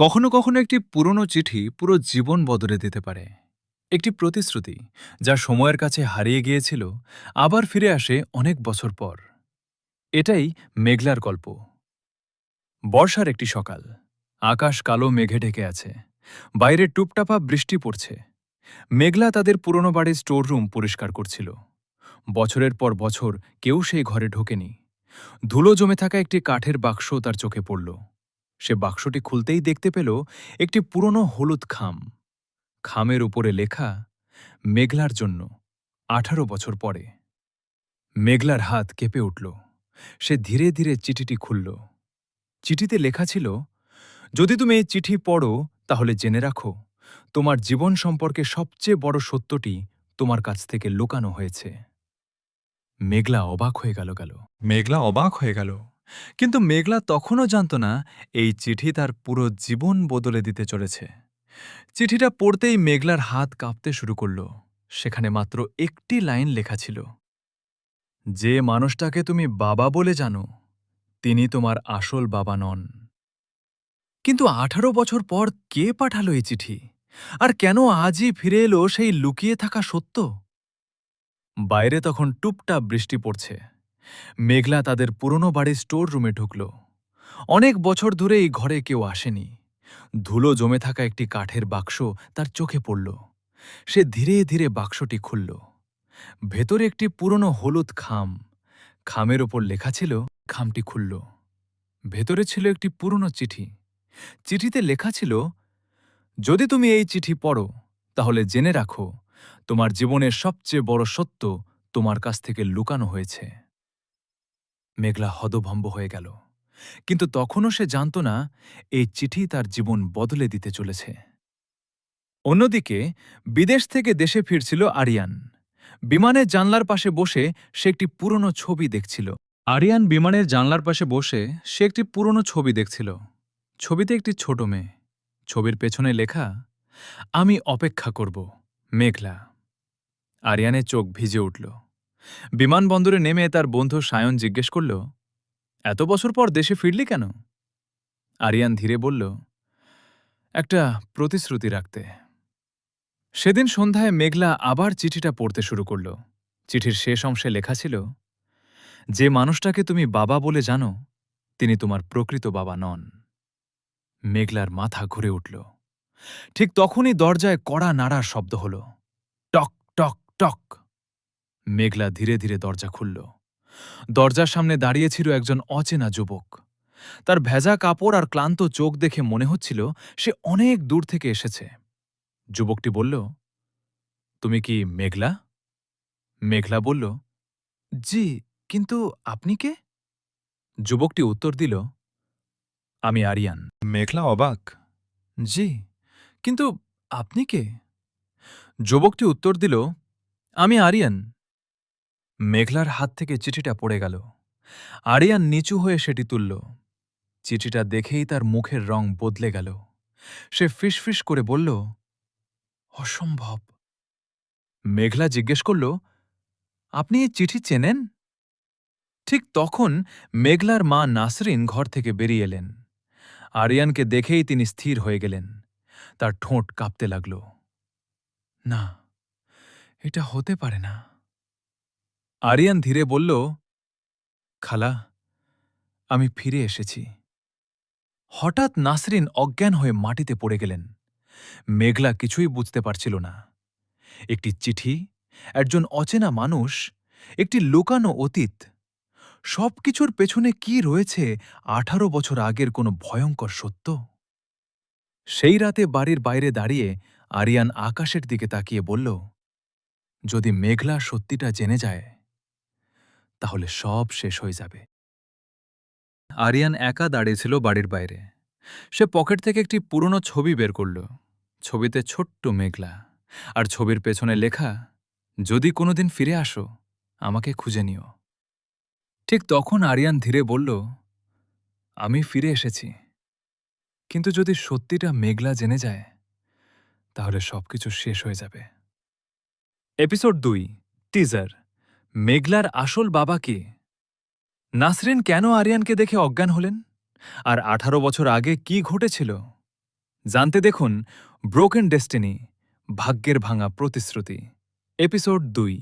কখনো কখনো একটি পুরনো চিঠি পুরো জীবন বদলে দিতে পারে। একটি প্রতিশ্রুতি যা সময়ের কাছে হারিয়ে গিয়েছিল আবার ফিরে আসে অনেক বছর পর। এটাই মেঘলার গল্প। বর্ষার একটি সকাল। আকাশ কালো মেঘে ঢেকে আছে। বাইরে টুপটাপা বৃষ্টি পড়ছে। মেঘলা তাদের পুরনো বাড়ির স্টোর রুম পরিষ্কার করছিল। বছরের পর বছর কেউ সেই ঘরে ঢোকেনি। ধুলো জমে থাকা একটি কাঠের বাক্স তার চোখে পড়ল। সে বাক্সটি খুলতেই দেখতে পেল একটি পুরনো হলুদ খাম। খামের উপরে লেখা, মেঘলার জন্য, 18 বছর পরে। মেঘলার হাত কেঁপে উঠল। সে ধীরে ধীরে চিঠিটি খুলল। চিঠিতে লেখা ছিল, যদি তুমি এই চিঠি পড়ো তাহলে জেনে রাখো, তোমার জীবন সম্পর্কে সবচেয়ে বড় সত্যটি তোমার কাছ থেকে লুকানো হয়েছে। মেঘলা অবাক হয়ে গেল। মেঘলা অবাক হয়ে গেল। কিন্তু মেঘলা তখনও জানত না এই চিঠি তার পুরো জীবন বদলে দিতে চলেছে। চিঠিটা পড়তেই মেঘলার হাত কাঁপতে শুরু করল। সেখানে মাত্র একটি লাইন লেখা ছিল, যে মানুষটাকে তুমি বাবা বলে জানো, তিনি তোমার আসল বাবা নন। কিন্তু 18 বছর পর কে পাঠালো এই চিঠি? আর কেন আজই ফিরে এলো সেই লুকিয়ে থাকা সত্য? বাইরে তখন টুপটাপ বৃষ্টি পড়ছে। মেঘলা তাদের পুরনো বাড়ির স্টোর রুমে ঢুকল। অনেক বছর ধরে এই ঘরে কেউ আসেনি। ধুলো জমে থাকা একটি কাঠের বাক্স তার চোখে পড়ল। সে ধীরে ধীরে বাক্সটি খুলল। ভেতরে একটি পুরনো হলুদ খাম। খামের ওপর লেখা ছিল, খামটি খুলল। ভেতরে ছিল একটি পুরনো চিঠি। চিঠিতে লেখা ছিল, যদি তুমি এই চিঠি পড়ো তাহলে জেনে রাখো, তোমার জীবনের সবচেয়ে বড় সত্য তোমার কাছ থেকে লুকানো হয়েছে। মেঘলা হতভম্ব হয়ে গেল। কিন্তু তখনও সে জানত না এই চিঠি তার জীবন বদলে দিতে চলেছে। অন্যদিকে বিদেশ থেকে দেশে ফিরছিল আরিয়ান। বিমানের জানলার পাশে বসে সে একটি পুরনো ছবি দেখছিল। ছবিতে একটি ছোট মেয়ে। ছবির পেছনে লেখা, আমি অপেক্ষা করব, মেঘলা। আরিয়ানের চোখ ভিজে উঠল। বিমানবন্দরে নেমে তার বন্ধু সায়ন জিজ্ঞেস করল, এত বছর পর দেশে ফিরলি কেন? আরিয়ান ধীরে বলল, একটা প্রতিশ্রুতি রাখতে। সেদিন সন্ধ্যায় মেঘলা আবার চিঠিটা পড়তে শুরু করল। চিঠির শেষ অংশে লেখা ছিল, যে মানুষটাকে তুমি বাবা বলে জানো, তিনি তোমার প্রকৃত বাবা নন। মেঘলার মাথা ঘুরে উঠল। ঠিক তখনই দরজায় কড়া নাড়ার শব্দ হল। টক টক টক। মেঘলা ধীরে ধীরে দরজা খুলল। দরজার সামনে দাঁড়িয়েছিল একজন অচেনা যুবক। তার ভেজা কাপড় আর ক্লান্ত চোখ দেখে মনে হচ্ছিল সে অনেক দূর থেকে এসেছে। যুবকটি বলল, তুমি কি মেঘলা? মেঘলা বলল, জি, কিন্তু আপনি কে? যুবকটি উত্তর দিল, আমি আরিয়ান। মেঘলা অবাক, জি, কিন্তু আপনি কে? যুবকটি উত্তর দিল, আমি আরিয়ান। মেঘলার হাত থেকে চিঠিটা পড়ে গেল। আরিয়ান নিচু হয়ে সেটি তুলল। চিঠিটা দেখেই তার মুখের রং বদলে গেল। সে ফিসফিস করে বলল, অসম্ভব। মেঘলা জিজ্ঞেস করল, আপনি এই চিঠি চেনেন? ঠিক তখন মেঘলার মা নাসরিন ঘর থেকে বেরিয়ে এলেন। আরিয়ানকে দেখেই তিনি স্থির হয়ে গেলেন। তার ঠোঁট কাঁপতে লাগল। না, এটা হতে পারে না। আরিয়ান ধীরে বলল, খালা, আমি ফিরে এসেছি। হঠাৎ নাসরিন অজ্ঞান হয়ে মাটিতে পড়ে গেলেন। মেঘলা কিছুই বুঝতে পারছিল না। একটি চিঠি, একজন অচেনা মানুষ, একটি লুকানো অতীত, সবকিছুর পেছনে কি রয়েছে 18 বছর আগের কোনো ভয়ঙ্কর সত্য? সেই রাতে বাড়ির বাইরে দাঁড়িয়ে আরিয়ান আকাশের দিকে তাকিয়ে বলল, যদি মেঘলা সত্যিটা জেনে যায় তাহলে সব শেষ হয়ে যাবে। আরিয়ান একা দাঁড়িয়েছিল বাড়ির বাইরে। সে পকেট থেকে একটি পুরনো ছবি বের করল। ছবিতে ছোট্ট মেঘলা, আর ছবির পেছনে লেখা, যদি কোনোদিন ফিরে আসো আমাকে খুঁজে নিও। ঠিক তখন আরিয়ান ধীরে বলল, আমি ফিরে এসেছি, কিন্তু যদি সত্যিটা মেঘলা জেনে যায় তাহলে সবকিছু শেষ হয়ে যাবে। Episode 2, teaser. মেঘলার আসল বাবা কে? নাসরিন কেন আরিয়ানকে দেখে অজ্ঞান হলেন? আর 18 বছর আগে কি ঘটেছিল? জানতে দেখুন ব্রোকেন ডেস্টিনি, ভাগ্যের ভাঙা প্রতিশ্রুতি, এপিসোড 2।